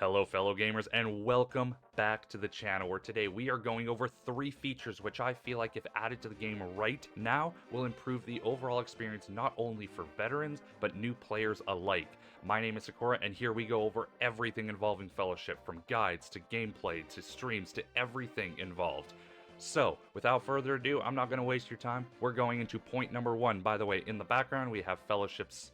Hello fellow gamers and welcome back to the channel where today we are going over 3 features which I feel like if added to the game right now will improve the overall experience not only for veterans but new players alike. My name is Sakura and here we go over everything involving Fellowship, from guides to gameplay to streams to everything involved. So, without further ado, I'm not going to waste your time. We're going into point number 1. By the way, in the background we have Fellowship's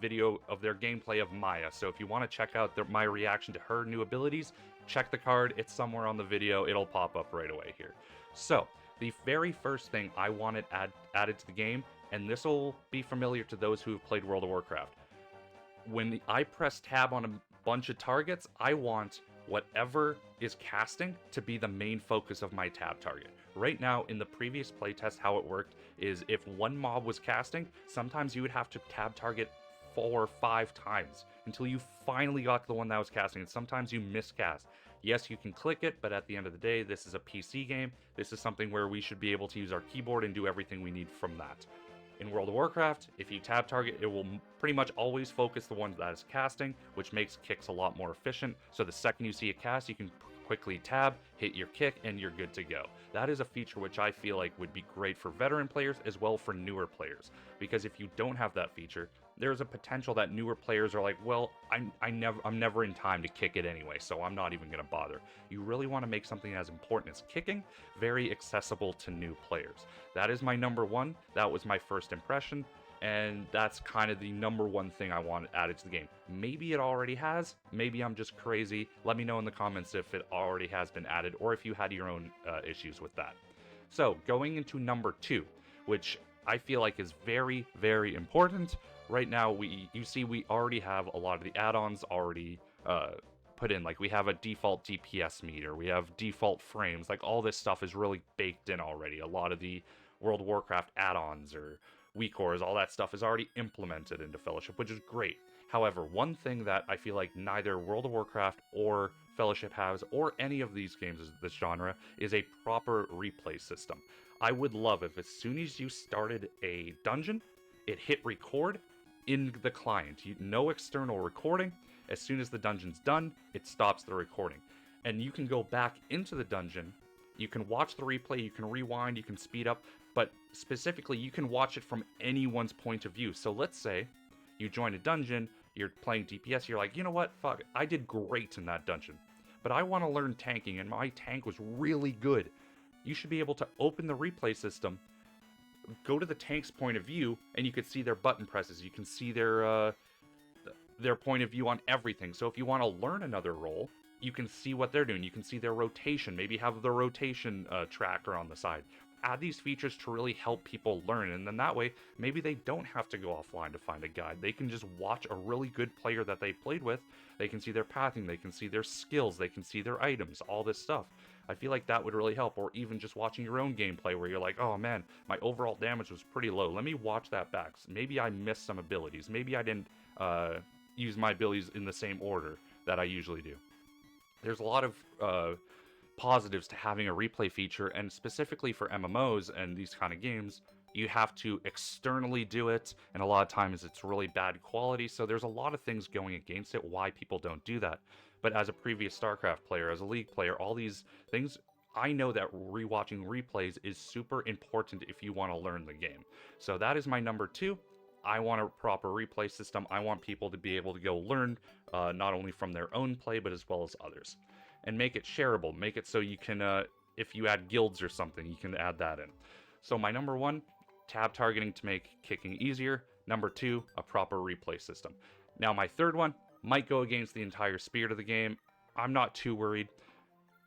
video of their gameplay of Maya. So if you want to check out my reaction to her new abilities, check the card. It's somewhere on the video. It'll pop up right away here. So the very first thing I wanted added to the game, and this will be familiar to those who have played World of Warcraft. When I press tab on a bunch of targets, I want whatever is casting to be the main focus of my tab target. Right now, in the previous playtest, how it worked is if one mob was casting, sometimes you would have to tab target 4 or 5 times until you finally got the one that was casting, and sometimes you miscast. Yes, you can click it, but at the end of the day, this is a PC game. This is something where we should be able to use our keyboard and do everything we need from that. In World of Warcraft, if you tab target, it will pretty much always focus the one that is casting, which makes kicks a lot more efficient. So the second you see a cast, you can quickly tab, hit your kick, and you're good to go. That is a feature which I feel like would be great for veteran players as well for newer players. Because if you don't have that feature, there's a potential that newer players are like, well, I'm never in time to kick it anyway, so I'm not even going to bother. You really want to make something as important as kicking very accessible to new players. That is my number 1. That was my first impression, and that's kind of the number 1 thing I want added to the game. Maybe it already has, maybe I'm just crazy. Let me know in the comments if it already has been added or if you had your own issues with that. So going into number 2, which I feel like is very, very important. Right now, you see we already have a lot of the add-ons already put in. Like we have a default DPS meter, we have default frames, like all this stuff is really baked in already. A lot of the World of Warcraft add-ons or WeCores, all that stuff is already implemented into Fellowship, which is great. However, one thing that I feel like neither World of Warcraft or Fellowship has, or any of these games of this genre, is a proper replay system. I would love if as soon as you started a dungeon, it hit record in the client. No external recording. As soon as the dungeon's done, it stops the recording. And you can go back into the dungeon, you can watch the replay, you can rewind, you can speed up, but specifically you can watch it from anyone's point of view. So let's say you join a dungeon, you're playing DPS, you're like, you know what, fuck, I did great in that dungeon, but I want to learn tanking and my tank was really good. You should be able to open the replay system, go to the tank's point of view, and you can see their button presses. You can see their point of view on everything. So if you want to learn another role, you can see what they're doing. You can see their rotation. Maybe have the rotation tracker on the side. Add these features to really help people learn, and then that way, maybe they don't have to go offline to find a guide. They can just watch a really good player that they played with. They can see their pathing, they can see their skills, they can see their items, all this stuff. I feel like that would really help, or even just watching your own gameplay where you're like, oh man, my overall damage was pretty low. Let me watch that back. Maybe I missed some abilities. Maybe I didn't use my abilities in the same order that I usually do. There's a lot of positives to having a replay feature, and specifically for MMOs and these kind of games, you have to externally do it, and a lot of times it's really bad quality, so there's a lot of things going against it why people don't do that. But as a previous StarCraft player, as a League player, all these things, I know that rewatching replays is super important if you want to learn the game. So that is my number 2. I want a proper replay system. I want people to be able to go learn not only from their own play, but as well as others. And make it shareable. Make it so you can, if you add guilds or something, you can add that in. So my number 1, tab targeting to make kicking easier. Number 2, a proper replay system. Now my third one might go against the entire spirit of the game. I'm not too worried.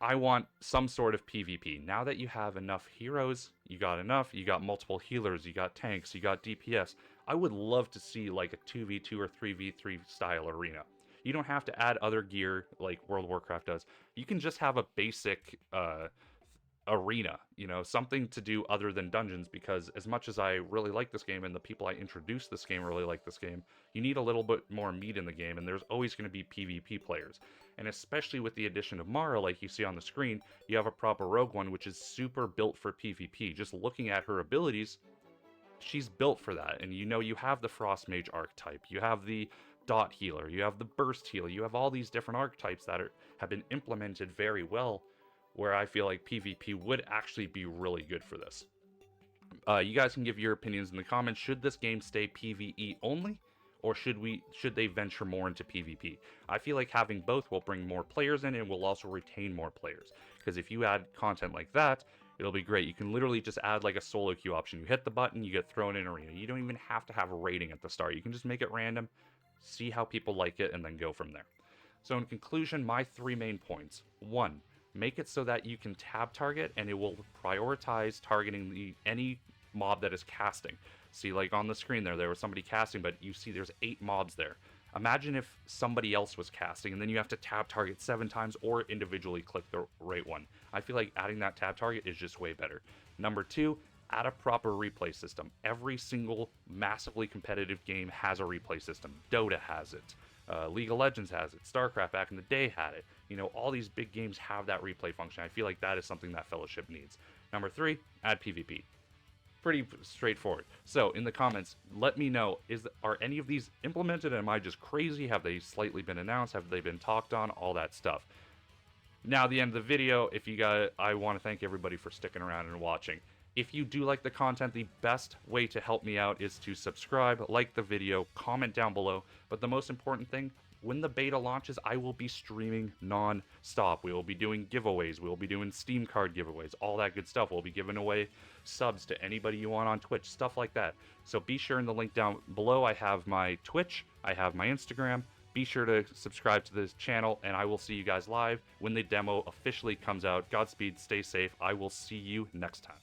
I want some sort of PvP. Now that you have enough heroes, you got multiple healers, you got tanks, you got DPS, I would love to see like a 2v2 or 3v3 style arena. You don't have to add other gear like World of Warcraft does. You can just have a basic arena, you know, something to do other than dungeons, because as much as I really like this game and the people I introduced this game really like this game, you need a little bit more meat in the game, and there's always going to be PvP players. And especially with the addition of Mara, like you see on the screen, you have a proper Rogue One, which is super built for PvP. Just looking at her abilities, she's built for that. And you know, you have the Frost Mage archetype, you have the dot healer, you have the burst heal, you have all these different archetypes that have been implemented very well, where I feel like PvP would actually be really good for this. You guys can give your opinions in the comments. Should this game stay PvE only, or should they venture more into PvP? I feel like having both will bring more players in and will also retain more players. Because if you add content like that, it'll be great. You can literally just add like a solo queue option. You hit the button, you get thrown in arena. You don't even have to have a rating at the start. You can just make it random, see how people like it, and then go from there. So in conclusion, my 3 main points. 1, make it so that you can tab target and it will prioritize targeting any mob that is casting. See, like on the screen there was somebody casting, but you see there's 8 mobs there. Imagine if somebody else was casting and then you have to tab target 7 times or individually click the right one. I feel like adding that tab target is just way better. Number 2, add a proper replay system. Every single massively competitive game has a replay system. Dota has it. League of Legends has it. StarCraft back in the day had it. You know, all these big games have that replay function. I feel like that is something that Fellowship needs. Number 3, add PvP. Pretty straightforward. So in the comments, let me know, are any of these implemented? Am I just crazy? Have they slightly been announced? Have they been talked on? All that stuff. Now, at the end of the video, I want to thank everybody for sticking around and watching. If you do like the content, the best way to help me out is to subscribe, like the video, comment down below. But the most important thing, when the beta launches, I will be streaming non-stop. We will be doing giveaways. We will be doing Steam card giveaways, all that good stuff. We'll be giving away subs to anybody you want on Twitch, stuff like that. So be sure in the link down below, I have my Twitch, I have my Instagram. Be sure to subscribe to this channel, and I will see you guys live when the demo officially comes out. Godspeed, stay safe. I will see you next time.